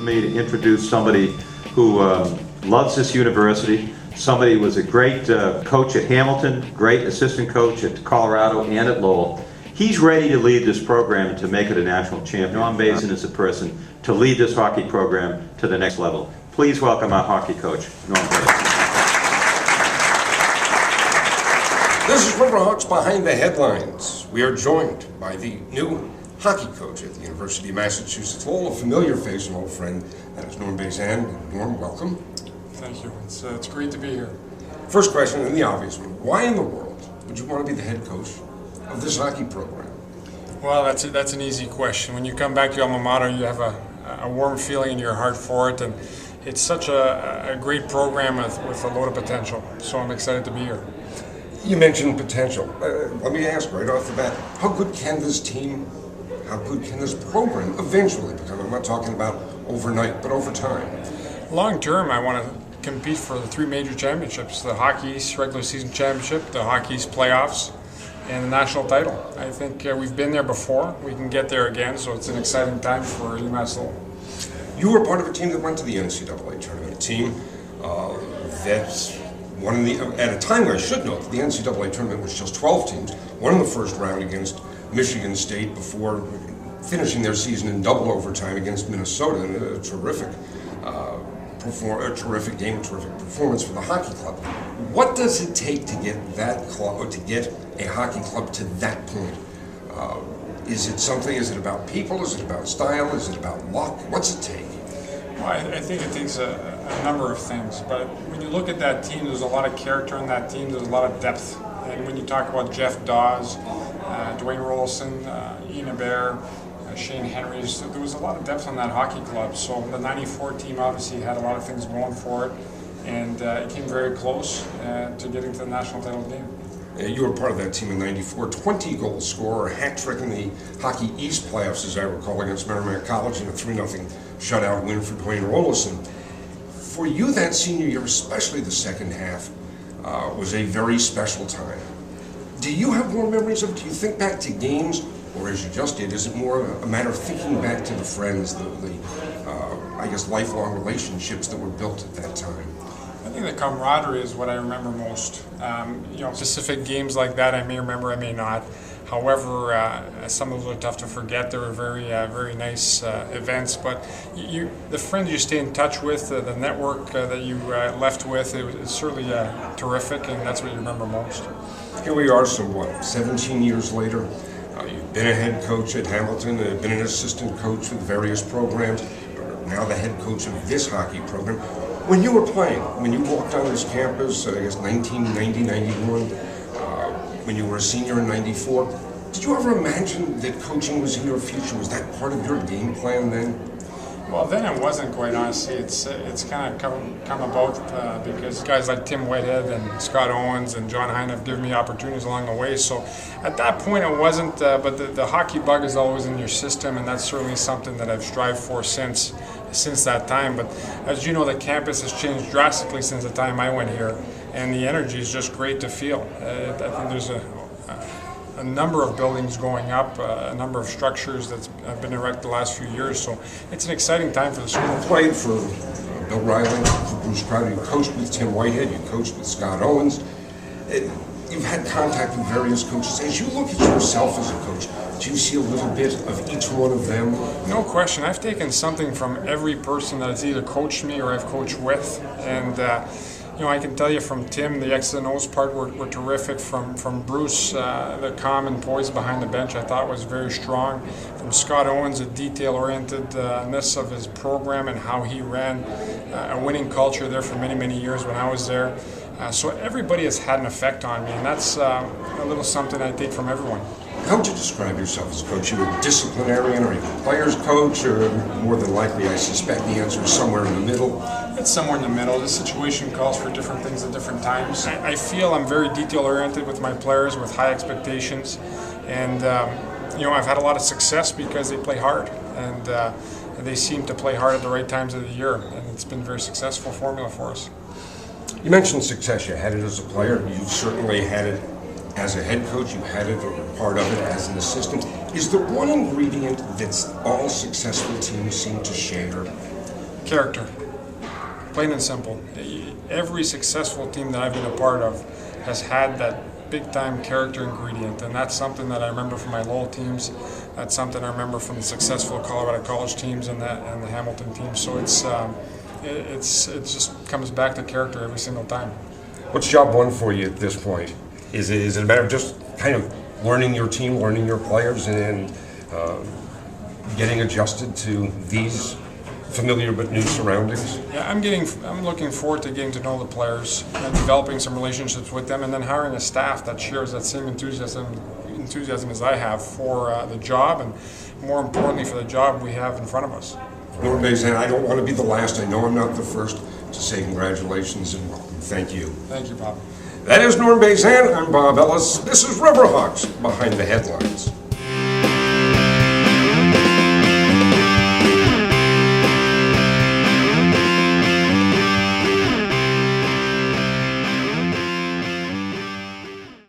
for me to introduce somebody who loves this university. Somebody who was a great coach at Hamilton, great assistant coach at Colorado and at Lowell. He's ready to lead this program and to make it a national champion. Norm Bazin is the person to lead this hockey program to the next level. Please welcome our hockey coach, Norm Bazin. This is Riverhawks Behind the Headlines. We are joined by the new hockey coach at the University of Massachusetts Lowell, a familiar face, an old friend, that is Norm Bazin. Norm, welcome. Thank you. It's great to be here. First question, and the obvious one. Why in the world would you want to be the head coach of this hockey program? Well, that's an easy question. When you come back to your alma mater, you have a warm feeling in your heart for it, and it's such a great program with a lot of potential. So I'm excited to be here. You mentioned potential. Let me ask right off the bat, how good can this team, how good can this program eventually become? I'm not talking about overnight, but over time. Long term, I want to compete for the three major championships: the Hockey East regular season championship, the Hockey East playoffs, and the national title. I think we've been there before. We can get there again, so it's an exciting time for UMass Lowell. You were part of a team that went to the NCAA tournament, a team that's one of the, at a time where I should note that the NCAA tournament was just 12 teams, won in the first round against Michigan State before finishing their season in double overtime against Minnesota, and a terrific game, a terrific performance for the hockey club. What does it take to get that club, or to get a hockey club to that point? Is it about people? Is it about style? Is it about luck? What's it take? Well, I think it takes a number of things, but when you look at that team, there's a lot of character in that team, there's a lot of depth. And when you talk about Jeff Dawes, Dwayne Rolison, Ian Hebert, Shane Henrys, there was a lot of depth on that hockey club. So the 94 team obviously had a lot of things going for it, and it came very close to getting to the national title game. You were part of that team in '94, 20-goal scorer, a hat trick in the Hockey East playoffs, as I recall, against Merrimack College, and a 3-0 shutout win for Dwayne Rolison. For you, that senior year, especially the second half, was a very special time. Do you have more memories of it? Do you think back to games, or as you just did, is it more a matter of thinking back to the friends, I guess, lifelong relationships that were built at that time? I think the camaraderie is what I remember most. Specific games like that I may remember, I may not. However, some of those are tough to forget. They were very nice events. But the friends you stay in touch with, the network that you left with, it's certainly terrific, and that's what you remember most. Here we are, so what, 17 years later? You've been a head coach at Hamilton, been an assistant coach with various programs, now the head coach of this hockey program. When you were playing, when you walked on this campus, I guess 1990, 91, when you were a senior in 94, did you ever imagine that coaching was in your future? Was that part of your game plan then? Well, then it wasn't, quite honestly. It's kind of come about because guys like Tim Whitehead and Scott Owens and John Hine have given me opportunities along the way. So at that point it wasn't, but the hockey bug is always in your system, and that's certainly something that I've strived for since that time. But as you know, the campus has changed drastically since the time I went here, and the energy is just great to feel. I think there's a number of buildings going up, a number of structures that have been erected the last few years, so it's an exciting time for the school. You played for Bill Riley, for Bruce Crowder, you coached with Tim Whitehead, you coached with Scott Owens. You've had contact with various coaches. As you look at yourself as a coach, do you see a little bit of each one of them? No question. I've taken something from every person that has either coached me or I've coached with, and I can tell you from Tim, the X's and O's part were terrific. From Bruce, the calm and poise behind the bench I thought was very strong. From Scott Owens, the detail-orientedness of his program and how he ran a winning culture there for many, many years when I was there. So everybody has had an effect on me, and that's a little something I take from everyone. How would you describe yourself as a coach? Are you a disciplinarian, or are you a player's coach, or more than likely, I suspect the answer is somewhere in the middle? It's somewhere in the middle. The situation calls for different things at different times. I feel I'm very detail-oriented with my players, with high expectations, and I've had a lot of success because they play hard, and they seem to play hard at the right times of the year, and it's been a very successful formula for us. You mentioned success. You had it as a player. You've certainly had it as a head coach. You had it, or part of it, as an assistant. Is there one ingredient that's all successful teams seem to share? Character. Plain and simple. Every successful team that I've been a part of has had that big-time character ingredient, and that's something that I remember from my Lowell teams. That's something I remember from the successful Colorado College teams and the Hamilton teams. So it just comes back to character every single time. What's job one for you at this point? Is it a matter of just kind of learning your team, learning your players, and getting adjusted to these familiar but new surroundings? Yeah, I'm looking forward to getting to know the players and developing some relationships with them, and then hiring a staff that shares that same enthusiasm as I have for the job, and more importantly for the job we have in front of us. Norm Bazin, I don't want to be the last. I know I'm not the first to say congratulations and welcome. Thank you. Thank you, Bob. That is Norm Bazin. I'm Bob Ellis. This is Riverhawks Behind the Headlines.